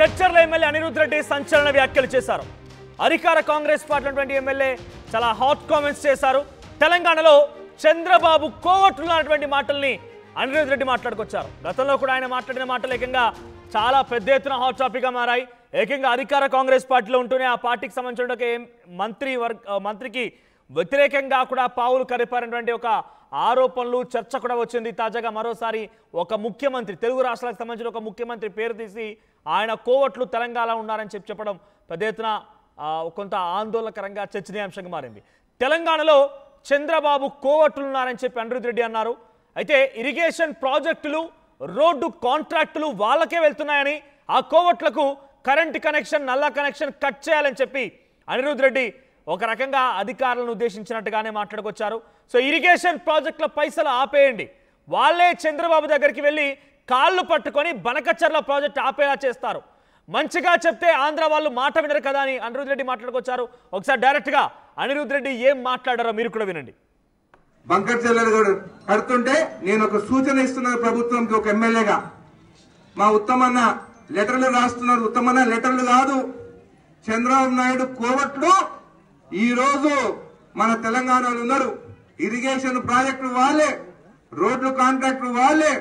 Jadcherla MLA Anirudh Reddy సంచలన వ్యాఖ్యలు చేశారు. అధికార కాంగ్రెస్ పార్టీ ఎమ్మెల్యే చాలా హాట్ కామెంట్స్ చేశారు. తెలంగాణలో చంద్రబాబు కోవట్లున్నటువంటి మాటల్ని అనిరుద్ రెడ్డి మాట్లాడుకొచ్చారు. గతంలో కూడా ఆయన మాట్లాడిన మాటలు ఏకంగా చాలా పెద్ద ఎత్తున హాట్ టాపిక్ గా మారాయి. ఏకంగా అధికార కాంగ్రెస్ పార్టీలో ఉంటూనే ఆ పార్టీకి సంబంధించిన ఒక మంత్రికి వ్యతిరేకంగా కూడా పావులు కరిపారనేటువంటి ఒక ఆరోపణలు చర్చ కూడా వచ్చింది. తాజాగా మరోసారి ఒక ముఖ్యమంత్రి, తెలుగు రాష్ట్రాలకు సంబంధించిన ఒక ముఖ్యమంత్రి పేరు తీసి ఆయన కోవట్లు తెలంగాణ ఉన్నారని చెప్పడం పెద్ద ఎత్తున కొంత ఆందోళనకరంగా చర్చనీయాంశంగా మారింది. తెలంగాణలో చంద్రబాబు కోవట్లు ఉన్నారని చెప్పి అనిరుద్ రెడ్డి అన్నారు. అయితే ఇరిగేషన్ ప్రాజెక్టులు, రోడ్డు కాంట్రాక్టులు వాళ్ళకే వెళ్తున్నాయని, ఆ కోవట్లకు కరెంట్ కనెక్షన్, నల్ల కనెక్షన్ కట్ చేయాలని చెప్పి అనిరుద్ రెడ్డి ఒక రకంగా అధికారులను ఉద్దేశించినట్టుగానే మాట్లాడుకొచ్చారు. సో ఇరిగేషన్ ప్రాజెక్టుల పైసలు ఆపేయండి, వాళ్ళే చంద్రబాబు దగ్గరికి వెళ్ళి కాళ్ళు పట్టుకొని బనకచర్ల ప్రాజెక్ట్ ఆపేలా చేస్తారు, మంచిగా చెప్తే ఆంధ్ర వాళ్ళు మాట వినరు కదా అని అనిరుద్ రెడ్డి మాట్లాడుకొచ్చారు. ఒకసారి డైరెక్ట్గా అనిరుద్ రెడ్డి ఏం మాట్లాడారో మీరు కూడా వినండి. బంకచర్లలు కడుతుంటే నేను ఒక సూచన ఇస్తున్నాను ప్రభుత్వంకి, ఒక ఎమ్మెల్యేగా. మా ఉత్తమన్న లెటర్లు రాస్తున్నారు. ఉత్తమన్న లెటర్లు కాదు, చంద్రబాబు నాయుడు కోవట్లు ఈ రోజు మన తెలంగాణలో ఉన్నారు. ఇరిగేషన్ ప్రాజెక్టులు వాళ్ళే, రోడ్లు కాంట్రాక్టులు వాళ్ళే,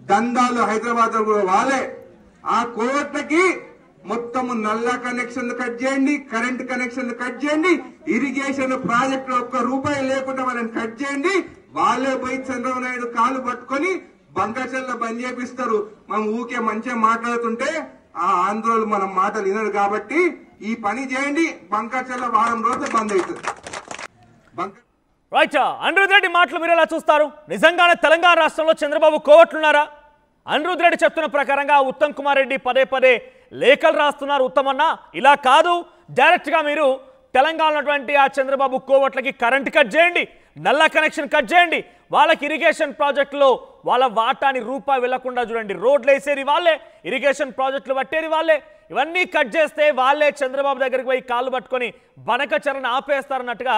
దందాలు హైదరాబాద్ కూడా వాళ్ళే. ఆ కోవట్లకి మొత్తం నల్ల కనెక్షన్ కట్ చేయండి, కరెంట్ కనెక్షన్ కట్ చేయండి, ఇరిగేషన్ ప్రాజెక్టులు ఒక్క రూపాయి లేకుండా వాళ్ళని కట్ చేయండి. వాళ్ళే పోయి చంద్రబాబు నాయుడు కాలు పట్టుకొని బంకచర్ల బంద్ చేపిస్తారు. మనం ఊకే మంచిగా మాట్లాడుతుంటే ఆ ఆంధ్రోలు మనం మాటలు వినరు కాబట్టి ఈ పని చేయండి, బంకచర్ల వారం రోజులు బంద్ అవుతుంది. రైట్, అనిరుద్ రెడ్డి మాటలు మీరు ఎలా చూస్తారు? నిజంగానే తెలంగాణ రాష్ట్రంలో చంద్రబాబు కోవట్లున్నారా? అనిరుద్ రెడ్డి చెప్తున్న ప్రకారంగా ఉత్తమ్ కుమార్ రెడ్డి పదే పదే లేఖలు రాస్తున్నారు. ఉత్తమన్న ఇలా కాదు, డైరెక్ట్గా మీరు తెలంగాణ ఆ చంద్రబాబు కోవట్లకి కరెంట్ కట్ చేయండి, నల్ల కనెక్షన్ కట్ చేయండి, వాళ్ళకి ఇరిగేషన్ ప్రాజెక్టులో వాళ్ళ వాటాని రూపాయి వెళ్లకుండా చూడండి, రోడ్లు వేసేది వాళ్ళే, ఇరిగేషన్ ప్రాజెక్టులు పట్టేది వాళ్ళే, ఇవన్నీ కట్ చేస్తే వాళ్ళే చంద్రబాబు దగ్గరికి పోయి కాళ్ళు పట్టుకొని బనకచర్లను ఆపేస్తారన్నట్టుగా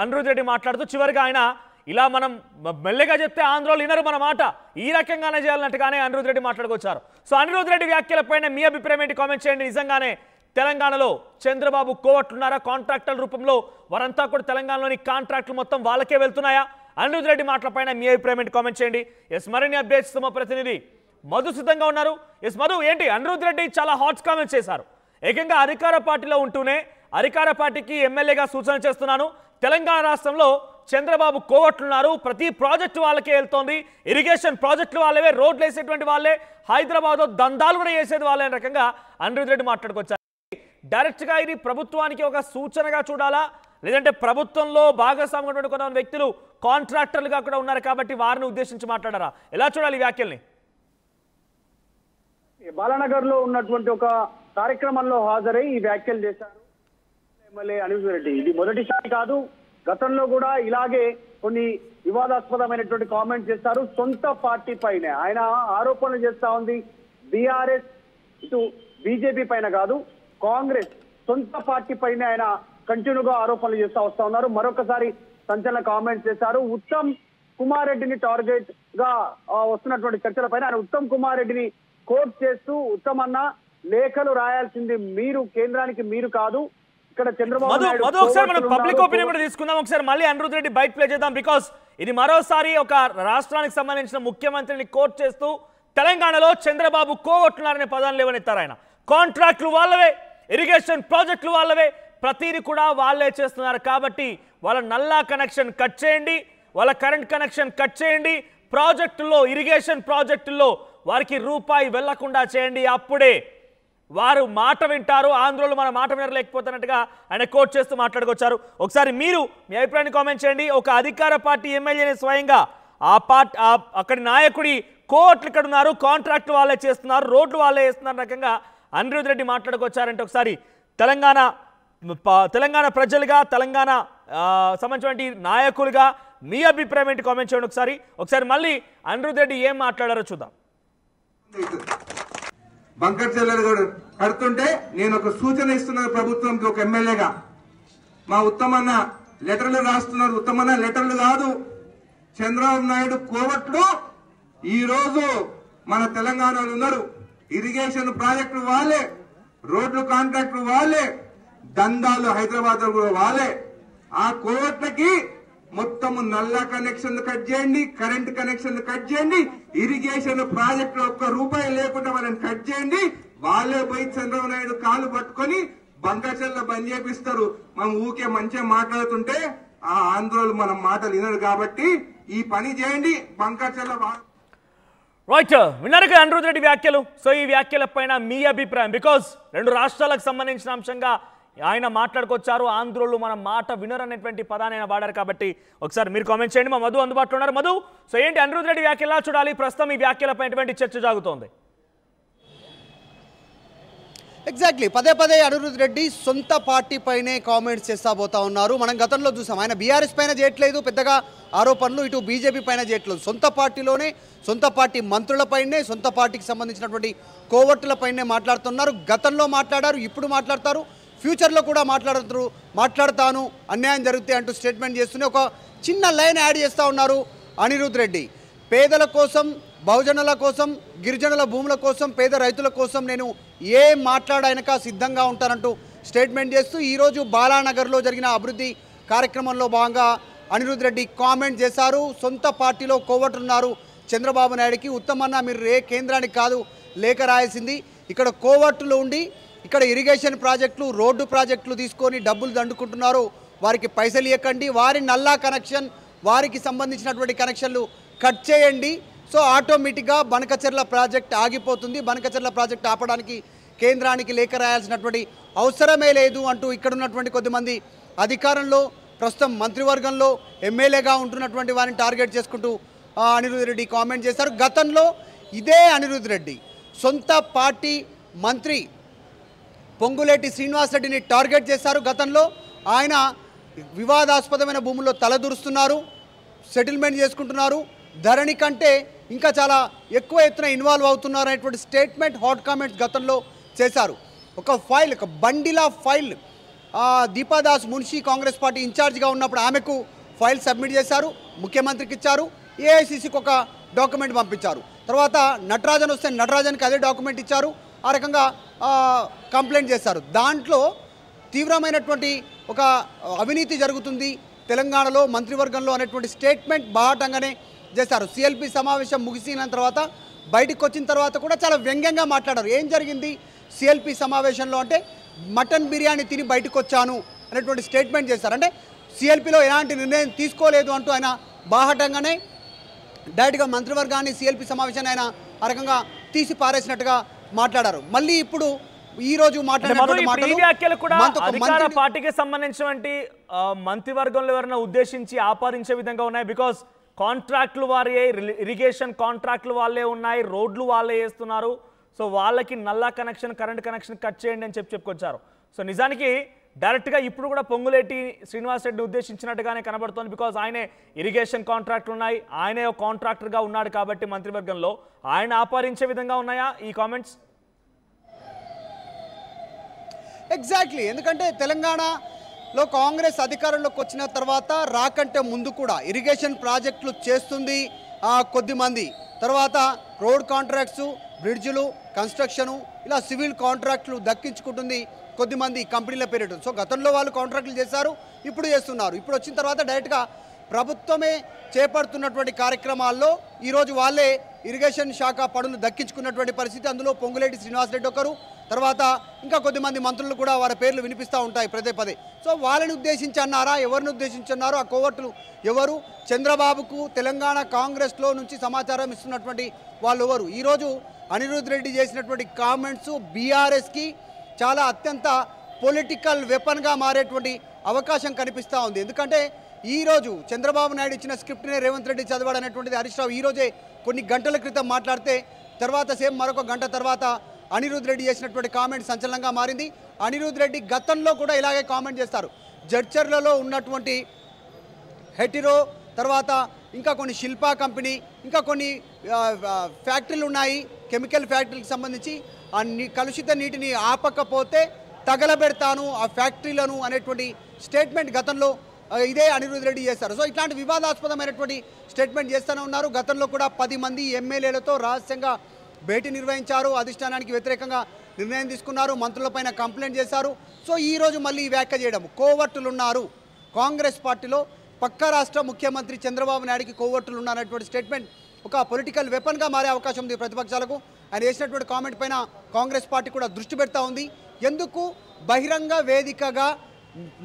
అనిరుద్ రెడ్డి మాట్లాడుతూ చివరిగా ఆయన ఇలా మనం మెల్లగా చెప్తే ఆంధ్రోలు వినరు మన మాట, ఈ రకంగానే చేయాలన్నట్టుగానే అనిరుద్ రెడ్డి మాట్లాడుకొచ్చారు. సో అనిరుద్ రెడ్డి వ్యాఖ్యలపైన మీ అభిప్రాయం ఏంటి? కామెంట్ చేయండి. నిజంగానే తెలంగాణలో చంద్రబాబు కోవట్లున్నారా? కాంట్రాక్టర్ల రూపంలో వారంతా కూడా తెలంగాణలోని కాంట్రాక్టులు మొత్తం వాళ్ళకే వెళ్తున్నాయా? అనిరుద్ రెడ్డి మాటలపైన మీ అభిప్రాయం ఏంటి? కామెంట్ చేయండి. ఎస్, మరిన్ని అప్డేట్స్ మా ప్రతినిధి మధు సిద్ధంగా ఉన్నారు. ఎస్ మధు, ఏంటి అనిరుద్ రెడ్డి చాలా హాట్ కామెంట్స్ చేశారు. ఏకంగా అధికార పార్టీలో ఉంటూనే అధికార పార్టీకి ఎమ్మెల్యేగా సూచన చేస్తున్నాను, తెలంగాణ రాష్ట్రంలో చంద్రబాబు కోవట్లున్నారు, ప్రతి ప్రాజెక్టు వాళ్ళకే వెళ్తోంది, ఇరిగేషన్ ప్రాజెక్టులు వాళ్ళవే, రోడ్లు వేసేటువంటి వాళ్ళే, హైదరాబాద్లో దందాలు కూడా వేసేది వాళ్ళే అనే రకంగా అనిరుద్ రెడ్డి మాట్లాడుకొచ్చారు. డైరెక్ట్గా ఇది ప్రభుత్వానికి ఒక సూచనగా చూడాలా, లేదంటే ప్రభుత్వంలో భాగస్వామ్యం కొంతమంది వ్యక్తులు కాంట్రాక్టర్లుగా కూడా ఉన్నారు కాబట్టి వారిని ఉద్దేశించి మాట్లాడారా? ఎలా చూడాలి ఈ వ్యాఖ్యల్ని? బాలానగర్ లో ఉన్నటువంటి ఒక కార్యక్రమంలో హాజరై ఈ వ్యాఖ్యలు చేశారు ఎమ్మెల్యే అనిరుద్ రెడ్డి. ఇది మొదటిసారి కాదు, గతంలో కూడా ఇలాగే కొన్ని వివాదాస్పదమైనటువంటి కామెంట్స్ చేస్తారు. సొంత పార్టీ పైన ఆయన ఆరోపణలు చేస్తా ఉంది. బీఆర్ఎస్ ఇటు బీజేపీ పైన కాదు, కాంగ్రెస్ సొంత పార్టీ పైన ఆయన కంటిన్యూగా ఆరోపణలు చేస్తా వస్తా ఉన్నారు. మరొకసారి సంచలన కామెంట్స్ చేశారు. ఉత్తమ్ కుమార్ రెడ్డిని టార్గెట్ గా వస్తున్నటువంటి చర్చల పైన ఆయన ఉత్తమ్ కుమార్ రెడ్డిని కోట్ చేస్తూ, ఉత్తమ్ అన్న లేఖలు రాయాల్సింది మీరు, కేంద్రానికి మీరు కాదు, ఇక్కడ చంద్రబాబు నాయుడు. ఒకసారి మనం పబ్లిక్ ఒపీనియన్ కూడా తీసుకుందాం. ఒకసారి మళ్ళీ అనిరుద్ రెడ్డి బయట ప్లే చేద్దాం, బికాస్ ఇది మరోసారి ఒక రాష్ట్రానికి సంబంధించిన ముఖ్యమంత్రిని కోట్ చేస్తూ తెలంగాణలో చంద్రబాబు కోవట్లున్నారనే పదాన్ని లేవనెత్తారు ఆయన. కాంట్రాక్టులు వాళ్ళవే, ఇరిగేషన్ ప్రాజెక్టులు వాళ్ళవే, ప్రతిదీ కూడా వాళ్ళే చేస్తున్నారు కాబట్టి వాళ్ళ నల్లా కనెక్షన్ కట్ చేయండి, వాళ్ళ కరెంట్ కనెక్షన్ కట్ చేయండి, ప్రాజెక్టుల్లో ఇరిగేషన్ ప్రాజెక్టుల్లో వారికి రూపాయి వెళ్లకుండా చేయండి, అప్పుడే వారు మాట వింటారు, ఆంధ్రోలు మన మాట వినలేకపోతున్నట్టుగా ఆయన కోట్ చేస్తూ మాట్లాడుకొచ్చారు. ఒకసారి మీరు మీ అభిప్రాయాన్ని కామెంట్ చేయండి. ఒక అధికార పార్టీ ఎమ్మెల్యేని స్వయంగా అక్కడి నాయకుడి కోట్లు ఇక్కడ ఉన్నారు, కాంట్రాక్టులు వాళ్ళే చేస్తున్నారు, రోడ్లు వాళ్ళే వేస్తున్నారు రకంగా అనిరుద్ రెడ్డి మాట్లాడుకొచ్చారంటే ఒకసారి తెలంగాణ ప్రజలుగా, తెలంగాణ సంబంధించినటువంటి నాయకులుగా మీ అభిప్రాయం ఏంటి? కామెంట్ చేయండి. ఒకసారి మళ్ళీ అనిరుద్ రెడ్డి ఏం మాట్లాడారో చూద్దాం. బంకచర్లలు కడుతుంటే నేను ఒక సూచన ఇస్తున్నాను ప్రభుత్వంకి, ఒక ఎమ్మెల్యేగా. మా ఉత్తమన్న లెటర్లు రాస్తున్నారు. ఉత్తమన్న లెటర్లు కాదు, చంద్రబాబు నాయుడు కోవట్లు ఈ రోజు మన తెలంగాణలో ఉన్నారు. ఇరిగేషన్ ప్రాజెక్టు వాళ్ళే, రోడ్లు కాంట్రాక్టు వాళ్ళే, దందాలు హైదరాబాద్ కూడా వాళ్ళే. ఆ కోట్లకి మొత్తం నల్ల కనెక్షన్లు కట్ చేయండి, కరెంట్ కనెక్షన్లు కట్ చేయండి, ఇరిగేషన్ ప్రాజెక్టులు ఒక్క రూపాయి లేకుండా వాళ్ళని కట్ చేయండి. వాళ్ళే పోయి చంద్రబాబు నాయుడు కాలు పట్టుకొని బంకచర్ల బంద్ చేపిస్తారు. మనం ఊకే మంచిగా మాట్లాడుతుంటే ఆ ఆంధ్రోలు మనం మాటలు వినరు కాబట్టి ఈ పని చేయండి. బంకచర్ల రైట్, విన్నారు కదా అనిరుద్ రెడ్డి వ్యాఖ్యలు. సో ఈ వ్యాఖ్యల పైన మీ అభిప్రాయం? బికాజ్ రెండు రాష్ట్రాలకు సంబంధించిన అంశంగా ఆయన మాట్లాడుకొచ్చారు. ఆంధ్రోళ్ళు మన మాట వినరనేటువంటి పదాన్ని ఆయన వాడారు కాబట్టి ఒకసారి మీరు కామెంట్ చేయండి. మా మధు అందుబాటులో ఉన్నారు. మధు, సో ఏంటి అనిరుద్ రెడ్డి వ్యాఖ్యలు ఎలా చూడాలి? ప్రస్తుతం ఈ వ్యాఖ్యలపై ఎటువంటి చర్చ సాగుతోంది? ఎగ్జాక్ట్లీ, పదే పదే అనిరుద్ రెడ్డి సొంత పార్టీ పైనే కామెంట్స్ చేస్తా పోతా ఉన్నారు. మనం గతంలో చూసాం, ఆయన బీఆర్ఎస్ పైన చేయట్లేదు పెద్దగా ఆరోపణలు, ఇటు బీజేపీ పైన చేయట్లేదు. సొంత పార్టీలోనే సొంత పార్టీ మంత్రులపైనే, సొంత పార్టీకి సంబంధించినటువంటి కోవర్టులపైనే మాట్లాడుతున్నారు. గతంలో మాట్లాడారు, ఇప్పుడు మాట్లాడతారు, ఫ్యూచర్లో కూడా మాట్లాడతాను అన్యాయం జరిగితే అంటూ స్టేట్మెంట్ చేస్తూనే ఒక చిన్న లైన్ యాడ్ చేస్తూ ఉన్నారు అనిరుద్ రెడ్డి. పేదల కోసం, బహుజనుల కోసం, గిరిజనుల భూముల కోసం, పేద రైతుల కోసం నేను ఏం మాట్లాడాయనక సిద్ధంగా ఉంటానంటూ స్టేట్మెంట్ చేస్తూ ఈరోజు బాలానగర్లో జరిగిన అభివృద్ధి కార్యక్రమంలో భాగంగా అనిరుద్ రెడ్డి కామెంట్ చేశారు. సొంత పార్టీలో కోవట్టున్నారు చంద్రబాబు నాయుడికి. ఉత్తమన్న మీరు ఏ కేంద్రానికి కాదు లేఖ రాయాల్సింది, ఇక్కడ కోవట్టులు ఉండి ఇక్కడ ఇరిగేషన్ ప్రాజెక్టులు, రోడ్డు ప్రాజెక్టులు తీసుకొని డబ్బులు దండుకుంటున్నారు, వారికి పైసలు ఇవ్వకండి, వారి నల్లా కనెక్షన్, వారికి సంబంధించినటువంటి కనెక్షన్లు కట్ చేయండి. సో ఆటోమేటిక్గా బనకచెర్ల ప్రాజెక్ట్ ఆగిపోతుంది, బనకచెర్ల ప్రాజెక్ట్ ఆపడానికి కేంద్రానికి లేఖ రాయాల్సినటువంటి అవసరమే లేదు అంటూ ఇక్కడ ఉన్నటువంటి కొద్దిమంది అధికారంలో ప్రస్తుతం మంత్రివర్గంలో ఎమ్మెల్యేగా ఉంటున్నటువంటి వారిని టార్గెట్ చేసుకుంటూ అనిరుద్ రెడ్డి కామెంట్ చేశారు. గతంలో ఇదే అనిరుద్ రెడ్డి సొంత పార్టీ మంత్రి పొంగులేటి శ్రీనివాసరెడ్డిని టార్గెట్ చేశారు. గతంలో ఆయన వివాదాస్పదమైన భూముల్లో తలదూరుస్తున్నారు, సెటిల్మెంట్ చేసుకుంటున్నారు, ధరణి కంటే ఇంకా చాలా ఎక్కువ ఎత్తున ఇన్వాల్వ్ అవుతున్నారు అనేటువంటి స్టేట్మెంట్, హాట్ కామెంట్స్ గతంలో చేశారు. ఒక ఫైల్, ఒక bundle of file Deepa Das Munshi Congress party ఇన్ఛార్జ్గా ఉన్నప్పుడు ఆమెకు ఫైల్ సబ్మిట్ చేశారు, ముఖ్యమంత్రికి ఇచ్చారు, ఏఐసిసికి ఒక డాక్యుమెంట్ పంపించారు. తర్వాత నటరాజన్ వస్తే నటరాజన్కి అదే డాక్యుమెంట్ ఇచ్చారు, ఆ రకంగా కంప్లైంట్ చేశారు. దాంట్లో తీవ్రమైనటువంటి ఒక అవినీతి జరుగుతుంది తెలంగాణలో మంత్రివర్గంలో అనేటువంటి స్టేట్మెంట్ బాహటంగానే చేశారు. సిఎల్పి సమావేశం ముగిసిన తర్వాత బయటకు వచ్చిన తర్వాత కూడా చాలా వ్యంగ్యంగా మాట్లాడారు. ఏం జరిగింది సిఎల్పి సమావేశంలో అంటే మటన్ బిర్యానీ తిని బయటకు వచ్చాను అనేటువంటి స్టేట్మెంట్ చేశారు. అంటే సిఎల్పిలో ఎలాంటి నిర్ణయం తీసుకోలేదు అంటూ ఆయన బాహటంగానే డైరెక్ట్గా మంత్రివర్గాన్ని సిఎల్పి సమావేశాన్ని ఆయన ఆ రకంగా తీసి పారేసినట్టుగా మాట్లాడారు. మళ్ళీ ఇప్పుడు ఈ రోజు వ్యాఖ్యలు కూడా అధికార పార్టీకి సంబంధించినటువంటి మంత్రివర్గంలో ఎవరైనా ఉద్దేశించి ఆపాదించే విధంగా ఉన్నాయి. బికాస్ కాంట్రాక్టులు వారే, ఇరిగేషన్ కాంట్రాక్టులు వాళ్ళే ఉన్నాయి, రోడ్లు వాళ్ళే వేస్తున్నారు. సో వాళ్ళకి నల్లా కనెక్షన్, కరెంట్ కనెక్షన్ కట్ చేయండి అని చెప్పుకొచ్చారు. సో నిజానికి డైరెక్ట్గా ఇప్పుడు కూడా పొంగులేటి శ్రీనివాసరెడ్డిని ఉద్దేశించినట్టుగానే కనబడుతోంది. బికాజ్ ఆయనే ఇరిగేషన్ కాంట్రాక్టులు ఉన్నాయి, ఆయనే ఒక కాంట్రాక్టర్గా ఉన్నాడు కాబట్టి మంత్రివర్గంలో ఆయన ఆపాదించే విధంగా ఉన్నాయా ఈ కామెంట్స్? ఎగ్జాక్ట్లీ, ఎందుకంటే తెలంగాణలో కాంగ్రెస్ అధికారంలోకి వచ్చిన తర్వాత రాకంటే ముందు కూడా ఇరిగేషన్ ప్రాజెక్టులు చేస్తుంది కొద్దిమంది, తర్వాత రోడ్ కాంట్రాక్ట్స్, బ్రిడ్జ్లు, కన్స్ట్రక్షను, ఇలా సివిల్ కాంట్రాక్టులు దక్కించుకుంటుంది కొద్దిమంది కంపెనీల పేరిట. సో గతంలో వాళ్ళు కాంట్రాక్టులు చేశారు, ఇప్పుడు చేస్తున్నారు. ఇప్పుడు వచ్చిన తర్వాత డైరెక్ట్గా ప్రభుత్వమే చేపడుతున్నటువంటి కార్యక్రమాల్లో ఈరోజు వాళ్ళే ఇరిగేషన్ శాఖ పనులు దక్కించుకున్నటువంటి పరిస్థితి. అందులో పొంగులేటి శ్రీనివాసరెడ్డి ఒకరు, తర్వాత ఇంకా కొద్దిమంది మంత్రులు కూడా వారి పేర్లు వినిపిస్తూ ఉంటాయి పదే పదే. సో వాళ్ళని ఉద్దేశించి అన్నారా, ఎవరిని ఉద్దేశించి అన్నారో, ఆ కోవర్టులు ఎవరు, చంద్రబాబుకు తెలంగాణ కాంగ్రెస్లో నుంచి సమాచారం ఇస్తున్నటువంటి వాళ్ళు ఎవరు? ఈరోజు అనిరుద్ రెడ్డి చేసినటువంటి కామెంట్స్ బీఆర్ఎస్కి చాలా అత్యంత పొలిటికల్ వెపన్గా మారేటువంటి అవకాశం కనిపిస్తూ ఉంది. ఎందుకంటే ఈరోజు చంద్రబాబు నాయుడు ఇచ్చిన స్క్రిప్ట్నే రేవంత్ రెడ్డి చదివాడు అనేటువంటిది హరీష్ రావు ఈరోజే కొన్ని గంటల క్రితం మాట్లాడితే, తర్వాత సేమ్ మరొక గంట తర్వాత అనిరుద్ రెడ్డి చేసినటువంటి కామెంట్ సంచలనంగా మారింది. అనిరుద్ రెడ్డి గతంలో కూడా ఇలాగే కామెంట్ చేస్తారు. జడ్చర్లలో ఉన్నటువంటి హెటిరో, తర్వాత ఇంకా కొన్ని శిల్పా కంపెనీ, ఇంకా కొన్ని ఫ్యాక్టరీలు ఉన్నాయి కెమికల్ ఫ్యాక్టరీలకు సంబంధించి, ఆ కలుషిత నీటిని ఆపకపోతే తగలబెడతాను ఆ ఫ్యాక్టరీలను అనేటువంటి స్టేట్మెంట్ గతంలో ఇదే అనిరుద్ రెడ్డి చేస్తారు. సో ఇట్లాంటి వివాదాస్పదమైనటువంటి స్టేట్మెంట్ చేస్తూనే ఉన్నారు. గతంలో కూడా 10 మంది ఎమ్మెల్యేలతో రహస్యంగా భేటీ నిర్వహించారు, అధిష్టానానికి వ్యతిరేకంగా నిర్ణయం తీసుకున్నారు, మంత్రులపైన కంప్లైంట్ చేశారు. సో ఈరోజు మళ్ళీ ఈ వ్యాఖ్య చేయడం, కోవర్టులు ఉన్నారు కాంగ్రెస్ పార్టీలో, పక్క రాష్ట్ర ముఖ్యమంత్రి చంద్రబాబు నాయుడికి కోవర్టులు ఉన్నారనేటువంటి స్టేట్మెంట్ ఒక పొలిటికల్ వెపన్గా మారే అవకాశం ఉంది ప్రతిపక్షాలకు. ఆయన చేసినటువంటి కామెంట్ పైన కాంగ్రెస్ పార్టీ కూడా దృష్టి పెడతా ఉంది. ఎందుకు బహిరంగ వేదికగా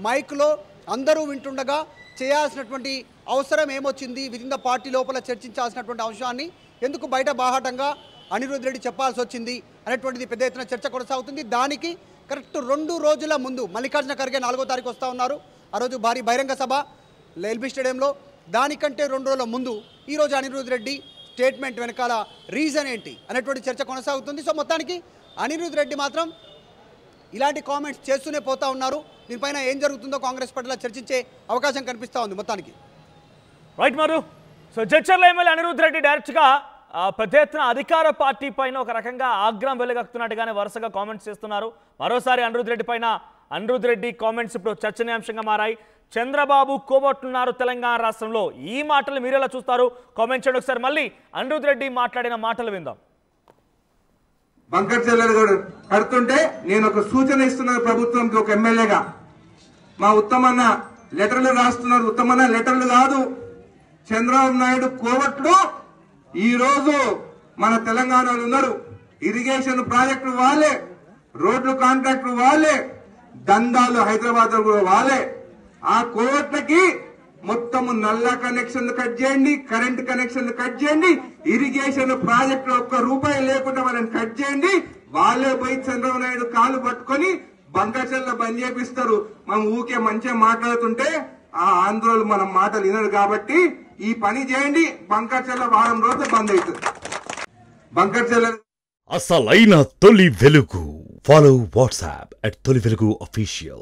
మైక్లో అందరూ వింటుండగా చేయాల్సినటువంటి అవసరం ఏమొచ్చింది, విదిన్ ద పార్టీ లోపల చర్చించాల్సినటువంటి అంశాన్ని ఎందుకు బయట బాహాటంగా అనిరుద్ రెడ్డి చెప్పాల్సి వచ్చింది అనేటువంటిది పెద్ద ఎత్తున చర్చ కొనసాగుతుంది. దానికి కరెక్ట్ 2 రోజుల ముందు మల్లికార్జున ఖర్గే 4వ తారీఖు వస్తూ ఉన్నారు. ఆ రోజు భారీ బహిరంగ సభ ఎల్బీ స్టేడియంలో. దానికంటే 2 రోజుల ముందు ఈరోజు అనిరుద్ రెడ్డి స్టేట్మెంట్ వెనకాల రీజన్ ఏంటి అనేటువంటి చర్చ కొనసాగుతుంది. సో మొత్తానికి అనిరుద్ రెడ్డి మాత్రం ఇలాంటి కామెంట్స్ చేస్తూనే పోతా ఉన్నారు. దీనిపైన ఏం జరుగుతుందో కాంగ్రెస్ పార్టీలో చర్చించే అవకాశం కనిపిస్తూ ఉంది మొత్తానికి. రైట్ మరు. సో జడ్చర్ల ఎమ్మెల్యే అనిరుద్ రెడ్డి డైరెక్ట్గా పెద్ద ఎత్తున అధికార పార్టీ పైన ఒక రకంగా ఆగ్రహం వెలుగక్కుతున్నట్టుగానే వరుసగా కామెంట్స్ చేస్తున్నారు. మరోసారి అనిరుద్ రెడ్డి కామెంట్స్ ఇప్పుడు చర్చనీయాంశంగా మారాయి. చంద్రబాబు కోబట్టున్నారు తెలంగాణ రాష్ట్రంలో. ఈ మాటలు మీరెలా చూస్తారు? కామెంట్ చేయండి ఒకసారి. మళ్ళీ అనిరుద్ రెడ్డి మాట్లాడిన మాటలు విందాం. బంకర్ చెల్లెలు కూడా కడుతుంటే నేను ఒక సూచన ఇస్తున్నాను ప్రభుత్వంకి, ఒక ఎమ్మెల్యేగా. మా ఉత్తమన్న లెటర్లు రాస్తున్నారు, ఉత్తమన్న లెటర్లు కాదు. చంద్రబాబు నాయుడు కోవట్లు ఈ రోజు మన తెలంగాణలో ఉన్నారు. ఇరిగేషన్ ప్రాజెక్టు వాళ్ళే, రోడ్లు కాంట్రాక్టు వాళ్ళే, దందాలు హైదరాబాద్ కూడా వాళ్ళే. ఆ కోవట్లకి మొత్తము నల్ల కనెక్షన్లు కట్ చేయండి, కరెంట్ కనెక్షన్లు కట్ చేయండి, ఇరిగేషన్ ప్రాజెక్టులు ₹1 లేకుండా వాళ్ళని కట్ చేయండి. వాళ్ళే పోయి చంద్రబాబు నాయుడు కాలు పట్టుకొని బంకచెల్ల బంద్ చేపిస్తారు. మనం ఊకే మంచిగా మాట్లాడుతుంటే ఆ ఆంధ్రోలు మనం మాటలు వినరు. కాబట్టి ఈ పని చేయండి, బంకచెల్ల వారం రోజులు బంద్ అవుతుంది. బంకచెల్ల అసలైన తొలి వెలుగు. ఫాలో వాట్సాప్ @తొలి వెలుగు official.